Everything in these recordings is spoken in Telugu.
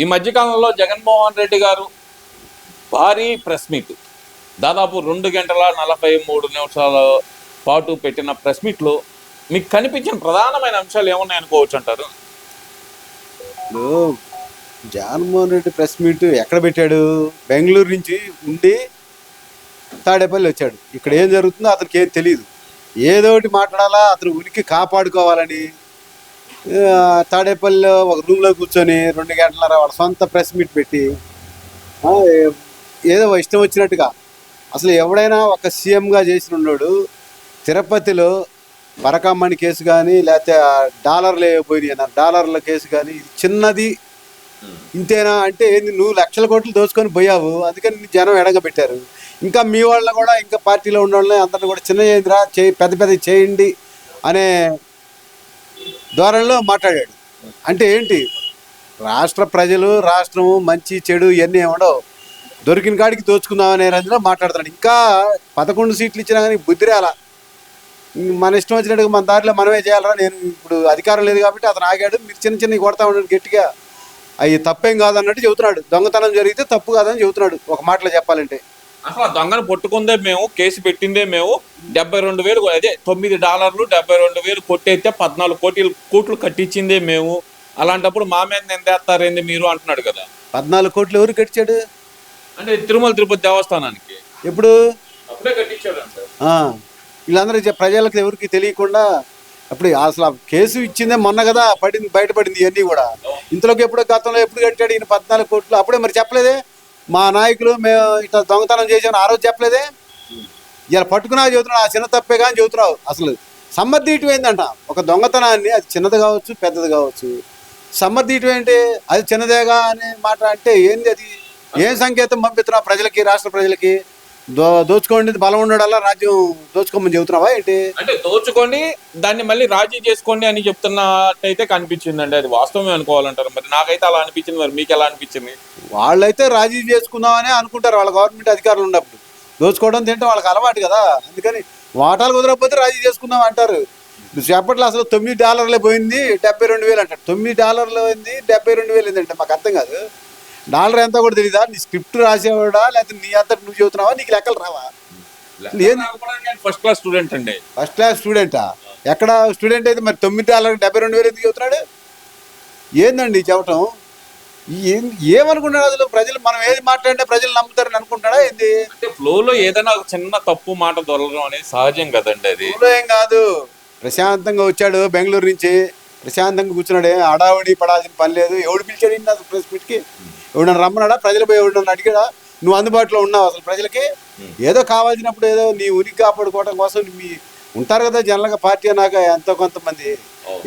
ఈ మధ్యకాలంలో జగన్మోహన్ రెడ్డి గారు భారీ ప్రెస్ మీట్, దాదాపు 2 గంటల 43 నిమిషాల పాటు పెట్టిన ప్రెస్ మీట్లో మీకు కనిపించిన ప్రధానమైన అంశాలు ఏమున్నాయి అనుకోవచ్చు అంటారు? ఇప్పుడు జగన్మోహన్ రెడ్డి ప్రెస్ మీట్ ఎక్కడ పెట్టాడు? బెంగళూరు నుంచి ఉండి తాడేపల్లి వచ్చాడు. ఇక్కడ ఏం జరుగుతుందో అతనికి ఏం తెలియదు. ఏదో ఒకటి మాట్లాడాలా, అతను ఉనికి కాపాడుకోవాలని తాడేపల్లిలో ఒక రూమ్లో కూర్చొని 2 గంటలన్నర వాళ్ళ సొంత ప్రెస్ మీట్ పెట్టి ఏదో ఇష్టం వచ్చినట్టుగా. అసలు ఎవడైనా ఒక సీఎంగా చేసిన ఉన్నాడు తిరుపతిలో పరకమ్మని కేసు కానీ, లేకపోతే డాలర్లు పోయినాయి అన్నారు, డాలర్ల కేసు కానీ, ఇది చిన్నది ఇంతేనా అంటే ఏంది? నువ్వు లక్షల కోట్లు దోచుకొని పోయావు, అందుకని జనం ఎడగబెట్టారు. ఇంకా మీ వాళ్ళ కూడా, ఇంకా పార్టీలో ఉన్న వాళ్ళని అందరిని కూడా చిన్న చేయండిరా, పెద్ద పెద్ద చేయండి అనే ధోరణిలో మాట్లాడాడు. అంటే ఏంటి? రాష్ట్ర ప్రజలు, రాష్ట్రము, మంచి చెడు ఇవన్నీ ఏమడో దొరికిన కాడికి దోచుకుందామనే రంజులో మాట్లాడుతున్నాడు. ఇంకా 11 సీట్లు ఇచ్చినా కానీ బుద్ధి అలా మన ఇష్టం వచ్చినట్టుగా మన దారిలో మనమే చేయాలరా, నేను ఇప్పుడు అధికారం లేదు కాబట్టి అతను ఆగాడు, మీరు చిన్న చిన్నవి కొడతా ఉన్నాడు గట్టిగా, అవి తప్పేం కాదన్నట్టు చెబుతున్నాడు. దొంగతనం జరిగితే తప్పు కాదని చెబుతున్నాడు ఒక మాటలో చెప్పాలంటే. అసలు దొంగను పట్టుకుందే మేము, కేసు పెట్టిందే మేము, 72,000 అదే $9 72,000 కొట్టేస్తే 14 కోట్లు కట్టించిందే మేము, అలాంటప్పుడు మా మీద నిందేస్తారేంది మీరు అంటున్నాడు కదా. 14 కోట్లు ఎవరు కట్టించాడు? అంటే తిరుమల తిరుపతి దేవస్థానానికి ఎప్పుడు? అప్పుడే కట్టించాడు అంటారు. వీళ్ళందరూ ప్రజలకు ఎవరికి తెలియకుండా అప్పుడు అసలు కేసు ఇచ్చిందే మొన్న కదా బయటపడింది ఇవన్నీ కూడా. ఇంతలోకి ఎప్పుడో గతంలో ఎప్పుడు కట్టాడు ఈయన 14 కోట్లు? అప్పుడే మరి చెప్పలేదే మా నాయకులు మేము ఇట్లా దొంగతనం చేసామని ఆ రోజు చెప్పలేదే? ఇలా పట్టుకున్నా చెబుతున్నావు, ఆ చిన్న తప్పే కానీ చెబుతున్నావు. అసలు సమర్థీయటం ఏందంట? ఒక దొంగతనాన్ని, అది చిన్నది కావచ్చు పెద్దది కావచ్చు, సమర్థీయటం ఏంటి? అది చిన్నదేగా అనే మాట అంటే ఏంది? అది ఏం సంకేతం పంపిస్తున్నావు ప్రజలకి, రాష్ట్ర ప్రజలకి? దోచుకోండి, బలం ఉండడల్లా రాజ్యం దోచుకోమని చెబుతున్నావా ఏంటి? అంటే దోచుకోండి, దాన్ని మళ్ళీ రాజీ చేసుకోండి అని చెప్తున్నట్టయితే కనిపించిందండి. అది వాస్తవమే అనుకోవాలంటారు. మరి నాకైతే అలా అనిపించింది, మరి మీకు ఎలా అనిపించింది? వాళ్ళైతే రాజీ చేసుకుందామని అనుకుంటారు, వాళ్ళ గవర్నమెంట్ అధికారులు ఉన్నప్పుడు. దోచుకోవడం తింటే వాళ్ళకి అలవాటు కదా, అందుకని వాటాలు కుదరకపోతే రాజీ చేసుకుందాం అంటారు. చెప్పట్లో అసలు $9 పోయింది, 72,000 అంటారు. $9 పోయింది, 72,000 ఏంటంటే మాకు అర్థం కాదు. డాలర్ ఎంత కూడా తెలీదా? నీ స్క్రిప్ట్ రాసేవాడా, లేకపోతే నీ అంతా నువ్వు చదువుతున్నావా? నీకు లెక్కలు రావా? ఫస్ట్ క్లాస్ స్టూడెంట్ అండి. ఫస్ట్ క్లాస్ స్టూడెంటా? ఎక్కడ స్టూడెంట్ అయితే మరి $9 72,000 ఎందుకు చదువుతున్నాడు? ఏందండి చెప్పటం? ఏమనుకుంటున్నాడు అసలు? ప్రజలు మనం ఏది మాట్లాడినా ప్రజలు నమ్ముతారని అనుకుంటాడా ఏంది? అంటే ఫ్లోలో ఏదైనా ఒక చిన్న తప్పు మాట దొరకడం అనేది సహజం కదండి. అది ఫ్లో ఏం కాదు. ప్రశాంతంగా వచ్చాడు బెంగళూరు నుంచి, ప్రశాంతంగా కూర్చున్నాడే, అడావుడి పడాల్సిన పని లేదు. ఎవడు పిలిచాడు ఇన్ని అసలు ప్రెస్ మీట్కి? ఎవడన్నా రమ్మన్నాడా? ప్రజలు పోయి ఎవడన్నా అడిగాడా? నువ్వు అందుబాటులో ఉన్నావు అసలు ప్రజలకి? ఏదో కావాల్సినప్పుడు ఏదో నీ ఉనికి కాపాడుకోవడం కోసం మీ ఉంటారు కదా జనరల్గా పార్టీ అన్నాక ఎంతో కొంతమంది,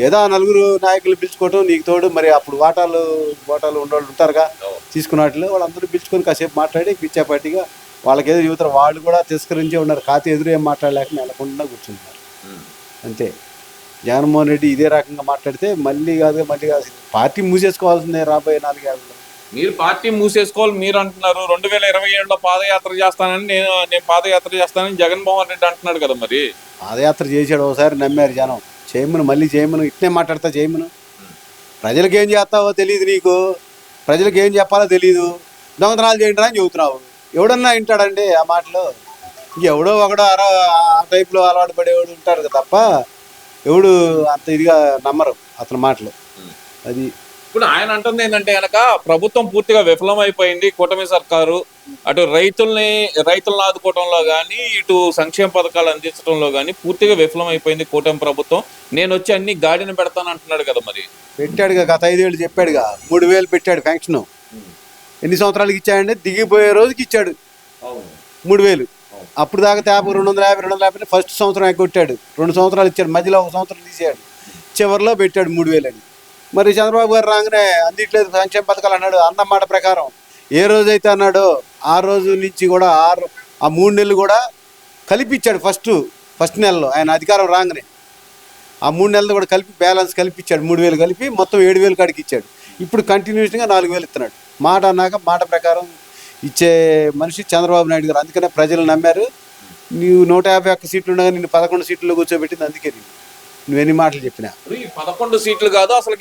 ఏదో 4 నాయకులు పిలుచుకోవటం నీకు తోడు. మరి అప్పుడు వాటాలు ఉండేవాళ్ళు ఉంటారుగా, తీసుకున్న వాటిలో వాళ్ళందరూ పిలుచుకొని కాసేపు మాట్లాడి పిచ్చాపాటిగా వాళ్ళకి ఏదో యువతరు వాళ్ళు కూడా తిరస్కరించే ఉన్నారు. ఖాతా ఎదురు ఏం మాట్లాడలేక నెలకొండా కూర్చుంటున్నారు అంతే. జగన్మోహన్ రెడ్డి ఇదే రకంగా మాట్లాడితే మళ్ళీ కాదు పార్టీ మూసేసుకోవాల్సిందే రాబోయే 4 ఏళ్ళలో. మీరు పార్టీ మూసేసుకోవాలి మీరు అంటున్నారు. 2027లో పాదయాత్ర చేస్తానని నేను పాదయాత్ర చేస్తానని జగన్మోహన్ రెడ్డి అంటున్నాడు కదా. మరి పాదయాత్ర చేశాడు, ఒకసారి నమ్మారు జనం. చేయమను, మళ్ళీ చేయమను, ఇట్నే మాట్లాడతా చేయమను. ప్రజలకు ఏం చేస్తావో తెలియదు నీకు, ప్రజలకు ఏం చెప్పాలో తెలియదు. దొంగతనాలు చేయండి అని చెబుతున్నావు. ఎవడన్నా వింటాడండి ఆ మాటలు? ఇంకెవడో ఒకడో ఆ టైప్లో అలవాటు పడేవాడు ఉంటారు కదా తప్ప ఎవడు అంత ఇదిగా నమ్మరు అతని మాటలు. అది ఇప్పుడు ఆయన అంటుంది ఏంటంటే కనుక ప్రభుత్వం పూర్తిగా విఫలమైపోయింది. కూటమి సర్కారు అటు రైతులను ఆదుకోవడంలో కానీ, ఇటు సంక్షేమ పథకాలు అందించడంలో కానీ పూర్తిగా విఫలమైపోయింది కూటమి ప్రభుత్వం. నేను వచ్చి అన్ని గాడిన పెడతాను అంటున్నాడు కదా. మరి పెట్టాడుగా, గత 5 ఏళ్ళు చెప్పాడుగా. 3,000 పెట్టాడు పెన్షన్. ఎన్ని సంవత్సరాలకి ఇచ్చాడంటే దిగిపోయే రోజుకి ఇచ్చాడు 3,000. అప్పుడు దాకా 250 ఫస్ట్ సంవత్సరం ఎగ్గొట్టాడు. 2 సంవత్సరాలు ఇచ్చాడు, మధ్యలో 1 సంవత్సరం తీసాడు, చివరిలో పెట్టాడు 3,000 అని. మరి చంద్రబాబు గారు రాగానే అందిట్లేదు సంక్షేమ పథకాలు అన్నాడు. అన్న మాట ప్రకారం ఏ రోజైతే అన్నాడో ఆ రోజు నుంచి కూడా ఆ 3 నెలలు కూడా కలిపిచ్చాడు. ఫస్ట్ నెలలో ఆయన అధికారం రాగానే ఆ 3 నెలలు కూడా కలిపి బ్యాలెన్స్ కలిపిచ్చాడు. 3,000 కలిపి మొత్తం 7,000 కాడికి ఇచ్చాడు. ఇప్పుడు కంటిన్యూస్గా 4,000 ఇస్తున్నాడు. మాట అన్నాక మాట ప్రకారం ఇచ్చే మనిషి చంద్రబాబు నాయుడు గారు. అందుకనే ప్రజలు నమ్మారు. నీవు 151 సీట్లు ఉండగా నిన్ను 11 సీట్లలో కూర్చోబెట్టింది అందుకే. నువ్వెన్ని మాటలు చెప్పినా. ఇప్పుడు ఈ 11 సీట్లు కాదు అసలు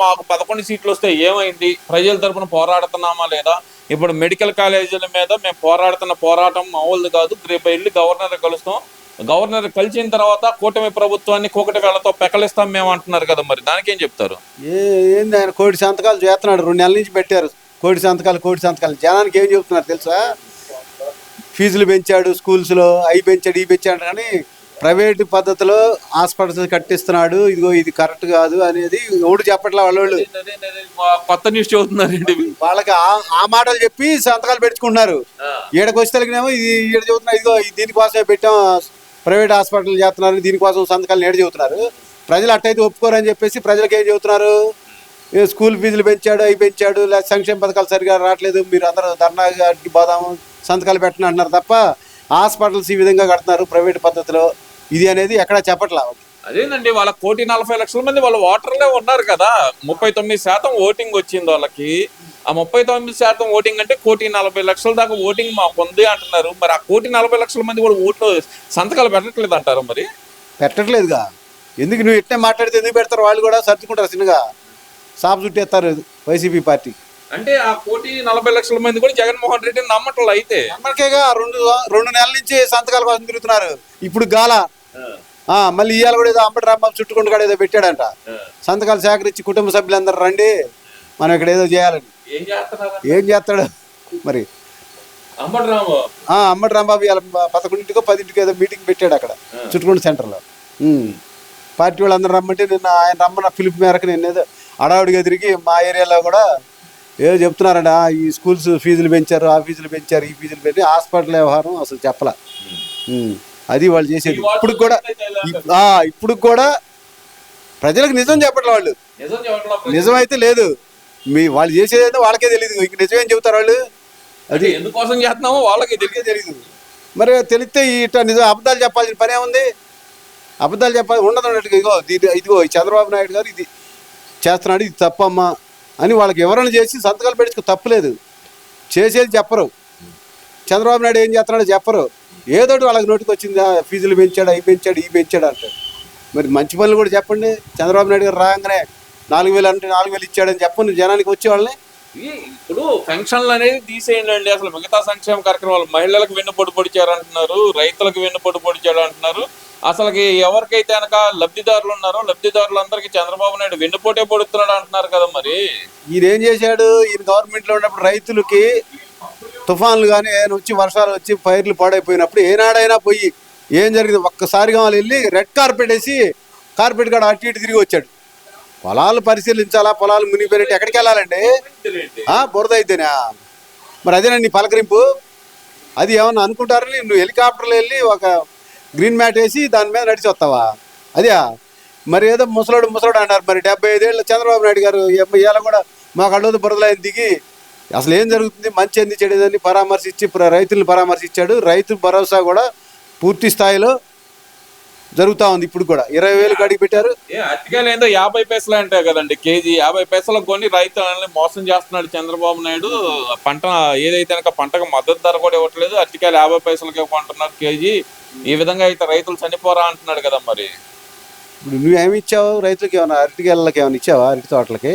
మాకు 11 సీట్లు వస్తే ఏమైంది, ప్రజల తరపున పోరాడుతున్నామా లేదా? ఇప్పుడు మెడికల్ కాలేజీల మీద మేము పోరాడుతున్న పోరాటం మామూలుది కాదు. రేపు వెళ్ళి గవర్నర్ కలుస్తాం, గవర్నర్ కలిసిన తర్వాత కూటమి ప్రభుత్వాన్ని కూకటి వేళ్లతో పెకలిస్తాం మేము అంటున్నారు కదా, మరి దానికేం చెప్తారు? ఏంది ఆయన కోటి సంతకాలు చేస్తున్నాడు, 2 నెలల నుంచి పెట్టారు కోటి సంతకాలు. జనానికి ఏం చెబుతున్నారు తెలుసా? ఫీజులు పెంచాడు, స్కూల్స్లో అవి పెంచాడు ఈ పెంచాడు, కానీ ప్రైవేటు పద్ధతిలో హాస్పిటల్స్ కట్టిస్తున్నాడు, ఇదిగో ఇది కరెక్ట్ కాదు అనేది ఎవడు చెప్పట్లే. వాళ్ళు కొత్త న్యూస్ చదువుతున్నారండి. వాళ్ళకి ఆ మాటలు చెప్పి సంతకాలు పెట్టుకుంటున్నారు. ఈడకి వచ్చి తగినేమో ఇది ఈడ చదువుతున్నారు, ఇదిగో దీనికోసమే పెట్టాం, ప్రైవేట్ హాస్పిటల్ చేస్తున్నారు, దీనికోసం సంతకాలు నేడు చెబుతున్నారు. ప్రజలు అట్టయితే ఒప్పుకోరని చెప్పేసి ప్రజలకు ఏం చెబుతున్నారు? స్కూల్ ఫీజులు పెంచాడు, అవి పెంచాడు, లేదా సంక్షేమ పథకాలు సరిగా రావట్లేదు, మీరు అందరూ ధర్నాకి పోదాము, సంతకాలు పెట్టండి అంటున్నారు తప్ప హాస్పిటల్స్ ఈ విధంగా కడుతున్నారు ప్రైవేట్ పద్ధతిలో ఇది అనేది ఎక్కడా చెప్పట్లా. అదేనండి, వాళ్ళ 1,40,00,000 మంది వాళ్ళ ఓటర్లే ఉన్నారు కదా, 39% ఓటింగ్ వచ్చింది వాళ్ళకి. ఆ 39% ఓటింగ్ అంటే 1,40,00,000 దాకా ఓటింగ్ మాకు ఉంది అంటున్నారు. మరి ఆ 1,40,00,000 మంది కూడా ఓట్లు సంతకాలు పెట్టట్లేదు అంటారు. మరి పెట్టట్లేదుగా, ఎందుకు నువ్వు ఇట్టే మాట్లాడితే ఎందుకు పెడతారు? వాళ్ళు కూడా సర్దుకుంటారు, చిన్నగా సాపు చుట్టేస్తారు వైసీపీ పార్టీ. అంటే ఆ 1,40,00,000 మంది కూడా జగన్మోహన్ రెడ్డిని నమ్మటం అయితే నమ్మకేగా 2 నెలల నుంచి సంతకాల కోసం తిరుగుతున్నారు. ఇప్పుడు గాల మళ్ళీ ఇవాళ కూడా ఏదో అంబటి రాంబాబు చుట్టుకుంటూ కూడా ఏదో పెట్టాడంట, సంతకాలు సేకరించి కుటుంబ సభ్యులందరూ రండి మనం ఇక్కడ ఏదో చేయాలని. ఏం చేస్తాడు మరి అంబటి రాంబాబు ఇవాళ 11కో 10కో ఏదో మీటింగ్ పెట్టాడు అక్కడ చుట్టుకుంట సెంటర్లో. పార్టీ వాళ్ళందరూ రమ్మంటే నిన్న ఆయన రమ్మన్న పిలుపు మేరకు నేను ఏదో అడావుడిగా తిరిగి మా ఏరియాలో కూడా ఏదో చెప్తున్నారంట, ఈ స్కూల్స్ ఫీజులు పెంచారు, ఆ ఫీజులు పెంచారు, ఈ ఫీజులు పెంచి హాస్పిటల్ వ్యవహారం అసలు చెప్పలా. అది వాళ్ళు చేసేది. ఇప్పుడు కూడా ప్రజలకు నిజం చెప్పట్లే వాళ్ళు. నిజమైతే లేదు, వాళ్ళు చేసేది వాళ్ళకే తెలియదు, ఇంక నిజమేం చెబుతారు వాళ్ళు? అది ఎందుకోసం చేస్తున్నామో వాళ్ళకి తెలియదు. మరి తెలిస్తే ఇట్లా నిజం అబద్ధాలు చెప్పాల్సిన పనే ఉంది. అబద్ధాలు చెప్పాలి ఉండదు అన్నట్టుగా, ఇదిగో చంద్రబాబు నాయుడు గారు ఇది చేస్తున్నాడు, ఇది తప్పమ్మా అని వాళ్ళకి ఎవరైనా చేసి సంతకాలు పెట్టించుకో, తప్పులేదు. చేసేది చెప్పరు. చంద్రబాబు నాయుడు ఏం చేస్తున్నాడో చెప్పరు. ఏదోటి వాళ్ళకి నోటికి వచ్చింది, ఫీజులు పెంచాడు, అవి పెంచాడు, ఈ పెంచాడు అంటాడు. మరి మంచి పనులు కూడా చెప్పండి. చంద్రబాబు నాయుడు గారు రాగానే 4,000 అంటే 4,000 ఇచ్చాడని చెప్పండి జనానికి వచ్చే వాళ్ళని. ఇప్పుడు పెన్షన్లు అనేది తీసేయండి అండి, అసలు మిగతా సంక్షేమ కార్యక్రమాలు మహిళలకు వెన్నుపోటు పొడిచారు అంటున్నారు, రైతులకు వెన్నుపోటు పొడిచాడు అంటున్నారు. అసలుకి ఎవరికైతే కనుక లబ్ధిదారులు ఉన్నారో లబ్ధిదారులందరికీ చంద్రబాబు నాయుడు వెన్నుపోటే పొడుతున్నాడు అంటున్నారు కదా. మరి ఈయన ఏం చేశాడు? ఈయన గవర్నమెంట్లో ఉన్నప్పుడు రైతులకి తుఫాన్లు కానీ ఏమైనా వచ్చి వర్షాలు వచ్చి పైర్లు పాడైపోయినప్పుడు ఏనాడైనా పోయి ఏం జరిగింది ఒక్కసారిగా వాళ్ళు వెళ్ళి రెడ్ కార్పెట్ వేసి కార్పెట్ కాడ అటు ఇటు తిరిగి వచ్చాడు. పొలాలు పరిశీలించాలా, పొలాలు మునిగిపోయినట్టు ఎక్కడికి వెళ్ళాలండి? బురద అయితేనా? మరి అదేనండి పలకరింపు. అది ఏమన్నా అనుకుంటారని నువ్వు హెలికాప్టర్లో వెళ్ళి ఒక గ్రీన్ మ్యాట్ వేసి దాని మీద నడిచి వస్తావా? అదే మరి ఏదో ముసలోడు అన్నారు. మరి 75 ఏళ్ళ చంద్రబాబు నాయుడు గారు ఇవాళ కూడా మాకు అడ్డోదు బురదలో దిగి అసలు ఏం జరుగుతుంది, మంచి ఏంది చెడేదని పరామర్శించి రైతులను పరామర్శించాడు. రైతు భరోసా కూడా పూర్తి స్థాయిలో జరుగుతూ ఉంది. ఇప్పుడు కూడా 20,000 అడిగి పెట్టారు. అరటికాయలు ఏందో 50 పైసలు అంటే కదండి కేజీ. 50 పైసలకు కొని రైతులని మోసం చేస్తున్నాడు చంద్రబాబు నాయుడు. పంట ఏదైతే కనుక పంటకు మద్దతు ధర కూడా ఇవ్వట్లేదు, అరటికాయలు 50 పైసలకే కొంటున్నారు కేజీ. ఈ విధంగా అయితే రైతులు చనిపోరా అంటున్నాడు కదా. మరి ఇప్పుడు నువ్వేమి ఇచ్చావు రైతులకి? ఏమైనా అరటికాయలకి ఏమైనా ఇచ్చావా? అరటి తోటలకి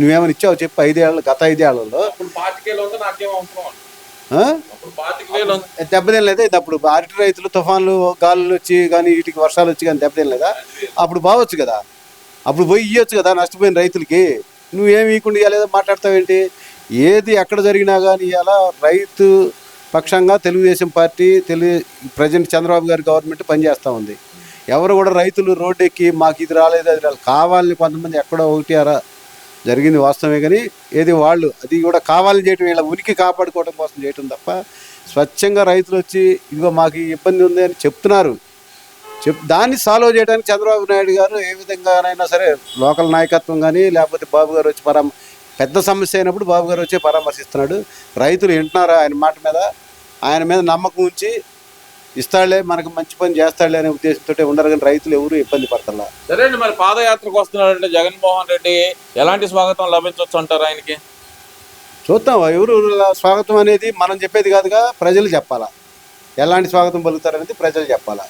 నువ్వేమైనా ఇచ్చావు చెప్పు? 5 ఏళ్ళు గత 5 ఏళ్లలో దెబ్బతినలేదా? ఇది అప్పుడు అరటి రైతులు తుఫాన్లు గాలులు వచ్చి కానీ వీటికి వర్షాలు వచ్చి కానీ దెబ్బతినలేదా? అప్పుడు బాగొచ్చు కదా, అప్పుడు పోయి ఇవ్వచ్చు కదా నష్టపోయిన రైతులకి. నువ్వేమి ఇవ్వకుండా ఇవ్వలేదా మాట్లాడతావేంటి? ఏది ఎక్కడ జరిగినా కానీ ఇలా రైతు పక్షంగా తెలుగుదేశం పార్టీ ప్రజెంట్ చంద్రబాబు గారి గవర్నమెంట్ పనిచేస్తూ ఉంది. ఎవరు కూడా రైతులు రోడ్డు ఎక్కి మాకు ఇది రాలేదు అది రాలేదు కావాలని కొంతమంది ఎక్కడో ఒకటి అరా జరిగింది వాస్తవమే, కానీ ఏది వాళ్ళు అది కూడా కావాలని చేయటం, ఇలా ఉనికి కాపాడుకోవడం కోసం చేయటం తప్ప స్వచ్ఛంగా రైతులు వచ్చి ఇదిగో మాకు ఈ ఇబ్బంది ఉంది అని చెప్తున్నారు. దాన్ని సాల్వ్ చేయడానికి చంద్రబాబు నాయుడు గారు ఏ విధంగానైనా సరే లోకల్ నాయకత్వం కానీ లేకపోతే బాబు గారు వచ్చి పెద్ద సమస్య అయినప్పుడు బాబు గారు వచ్చి పరామర్శిస్తున్నాడు. రైతులు వింటున్నారు ఆయన మీద నమ్మకం ఉంచి ఇస్తాడులే మనకు మంచి పని చేస్తాడులే అనే ఉద్దేశంతో ఉండరు, కానీ రైతులు ఎవరు ఇబ్బంది పడతారు. సరే అండి, మరి పాదయాత్రకు వస్తున్నాడంటే జగన్మోహన్ రెడ్డి ఎలాంటి స్వాగతం లభించవచ్చు అంటారు ఆయనకి? చూద్దాం, ఎవరు స్వాగతం అనేది మనం చెప్పేది కాదుగా, ప్రజలు చెప్పాలా. ఎలాంటి స్వాగతం పలుకుతారనేది ప్రజలు చెప్పాలా.